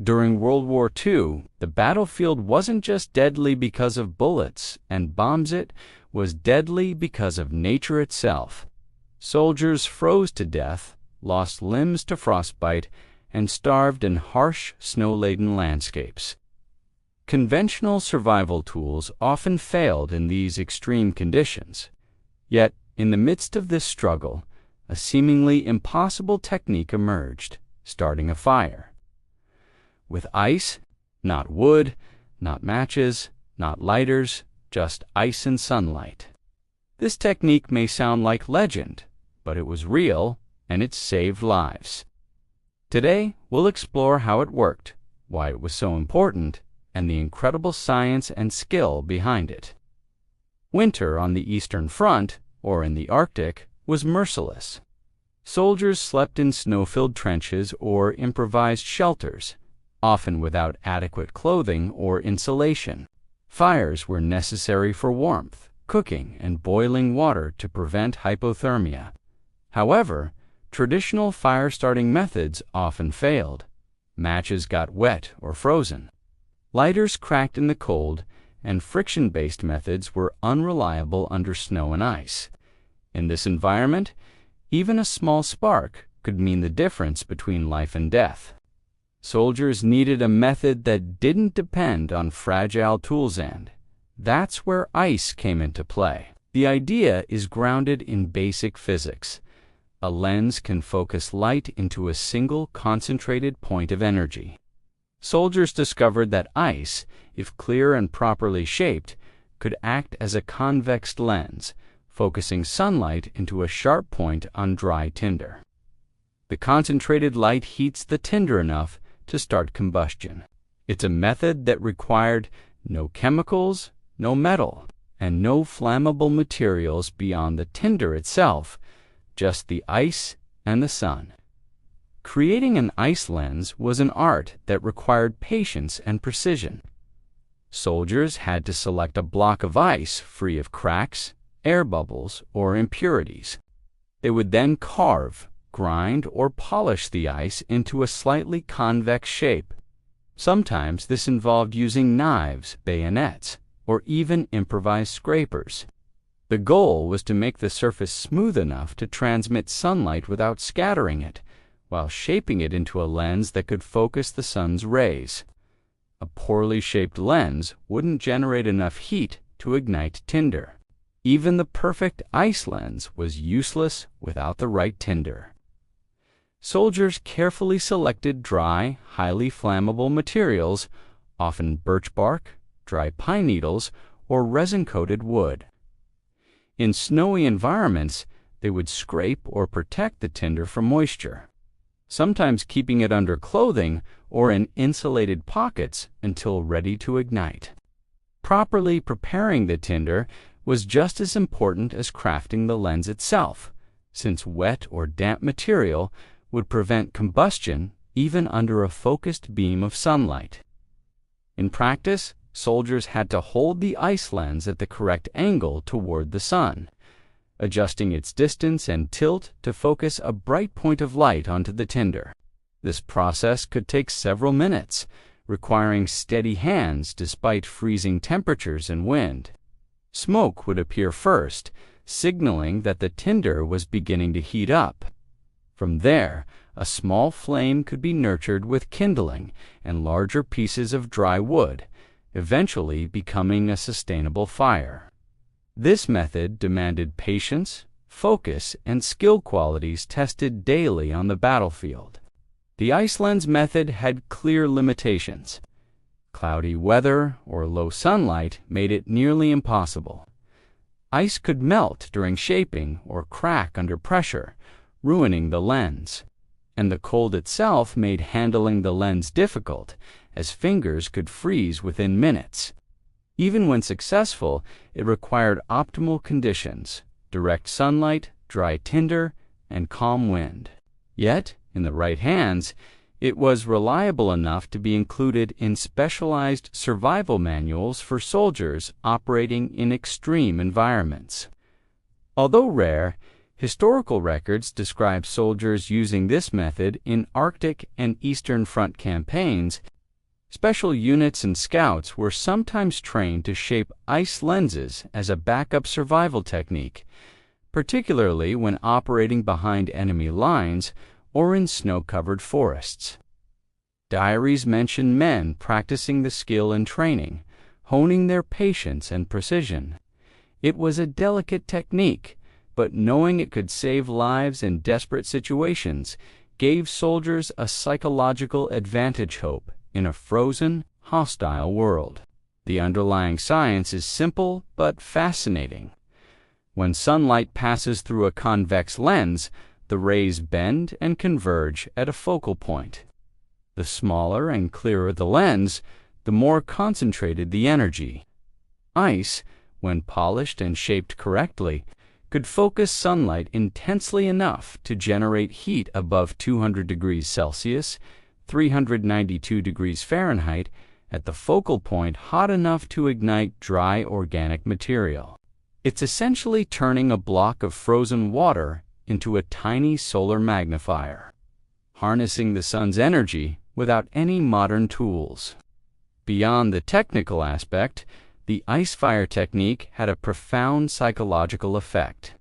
During World War II, the battlefield wasn't just deadly because of bullets and bombs, it was deadly because of nature itself. Soldiers froze to death, lost limbs to frostbite, and starved in harsh, snow-laden landscapes. Conventional survival tools often failed in these extreme conditions. Yet, in the midst of this struggle, a seemingly impossible technique emerged: starting a fire. With ice, not wood, not matches, not lighters, just ice and sunlight. This technique may sound like legend, but it was real, and it saved lives. Today, we'll explore how it worked, why it was so important, and the incredible science and skill behind it. Winter on the Eastern Front, or in the Arctic, was merciless. Soldiers slept in snow-filled trenches or improvised shelters, often without adequate clothing or insulation. Fires were necessary for warmth, cooking, and boiling water to prevent hypothermia. However, traditional fire-starting methods often failed. Matches got wet or frozen. Lighters cracked in the cold, and friction-based methods were unreliable under snow and ice. In this environment, even a small spark could mean the difference between life and death. Soldiers needed a method that didn't depend on fragile tools, and that's where ice came into play. The idea is grounded in basic physics. A lens can focus light into a single concentrated point of energy. Soldiers discovered that ice, if clear and properly shaped, could act as a convex lens, focusing sunlight into a sharp point on dry tinder. The concentrated light heats the tinder enough to start combustion. It's a method that required no chemicals, no metal, and no flammable materials beyond the tinder itself, just the ice and the sun. Creating an ice lens was an art that required patience and precision. Soldiers had to select a block of ice free of cracks, air bubbles, or impurities. They would then carve, grind, or polish the ice into a slightly convex shape. Sometimes this involved using knives, bayonets, or even improvised scrapers. The goal was to make the surface smooth enough to transmit sunlight without scattering it, while shaping it into a lens that could focus the sun's rays. A poorly shaped lens wouldn't generate enough heat to ignite tinder. Even the perfect ice lens was useless without the right tinder. Soldiers carefully selected dry, highly flammable materials, often birch bark, dry pine needles, or resin-coated wood. In snowy environments, they would scrape or protect the tinder from moisture, sometimes keeping it under clothing or in insulated pockets until ready to ignite. Properly preparing the tinder was just as important as crafting the lens itself, since wet or damp material would prevent combustion even under a focused beam of sunlight. In practice, soldiers had to hold the ice lens at the correct angle toward the sun, adjusting its distance and tilt to focus a bright point of light onto the tinder. This process could take several minutes, requiring steady hands despite freezing temperatures and wind. Smoke would appear first, signaling that the tinder was beginning to heat up. From there, a small flame could be nurtured with kindling and larger pieces of dry wood, eventually becoming a sustainable fire. This method demanded patience, focus, and skill qualities tested daily on the battlefield. The ice lens method had clear limitations. Cloudy weather or low sunlight made it nearly impossible. Ice could melt during shaping or crack under pressure, ruining the lens. And the cold itself made handling the lens difficult, as fingers could freeze within minutes. Even when successful, it required optimal conditions: direct sunlight, dry tinder, and calm wind. Yet, in the right hands, it was reliable enough to be included in specialized survival manuals for soldiers operating in extreme environments. Although rare, Historical records describe soldiers using this method in Arctic and Eastern Front campaigns. Special units and scouts were sometimes trained to shape ice lenses as a backup survival technique, particularly when operating behind enemy lines or in snow-covered forests. Diaries mention men practicing the skill in training, honing their patience and precision. It was a delicate technique, but knowing it could save lives in desperate situations gave soldiers a psychological advantage hope in a frozen, hostile world. The underlying science is simple but fascinating. When sunlight passes through a convex lens, the rays bend and converge at a focal point. The smaller and clearer the lens, the more concentrated the energy. Ice, when polished and shaped correctly, could focus sunlight intensely enough to generate heat above 200 degrees Celsius, 392 degrees Fahrenheit, at the focal point hot enough to ignite dry organic material. It's essentially turning a block of frozen water into a tiny solar magnifier, harnessing the sun's energy without any modern tools. Beyond the technical aspect, the ice fire technique had a profound psychological effect.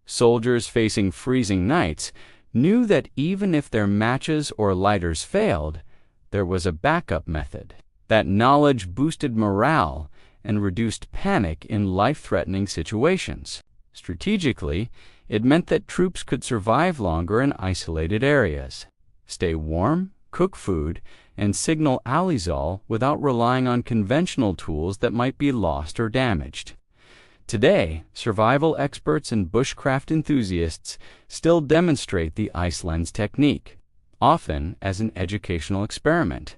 Soldiers facing freezing nights knew that even if their matches or lighters failed, there was a backup method. That knowledge boosted morale and reduced panic in life-threatening situations. Strategically, it meant that troops could survive longer in isolated areas, stay warm, cook food, and signal alizol without relying on conventional tools that might be lost or damaged. Today, survival experts and bushcraft enthusiasts still demonstrate the ice lens technique, often as an educational experiment.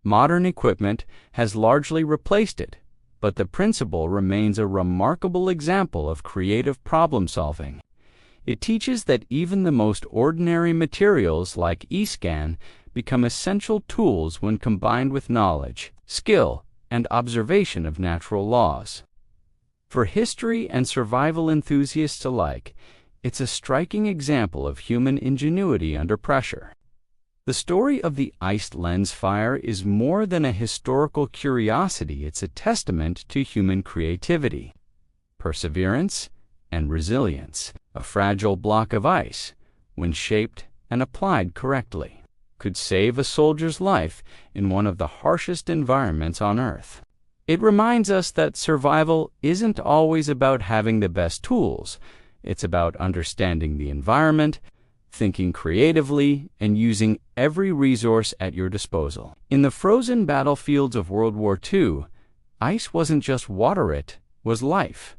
Modern equipment has largely replaced it, but the principle remains a remarkable example of creative problem-solving. It teaches that even the most ordinary materials like E-scan become essential tools when combined with knowledge, skill, and observation of natural laws. For history and survival enthusiasts alike, it's a striking example of human ingenuity under pressure. The story of the iced lens fire is more than a historical curiosity. It's a testament to human creativity, perseverance, and resilience. A fragile block of ice, when shaped and applied correctly, could save a soldier's life in one of the harshest environments on Earth. It reminds us that survival isn't always about having the best tools. It's about understanding the environment, thinking creatively, and using every resource at your disposal. In the frozen battlefields of World War II, ice wasn't just water, it was life.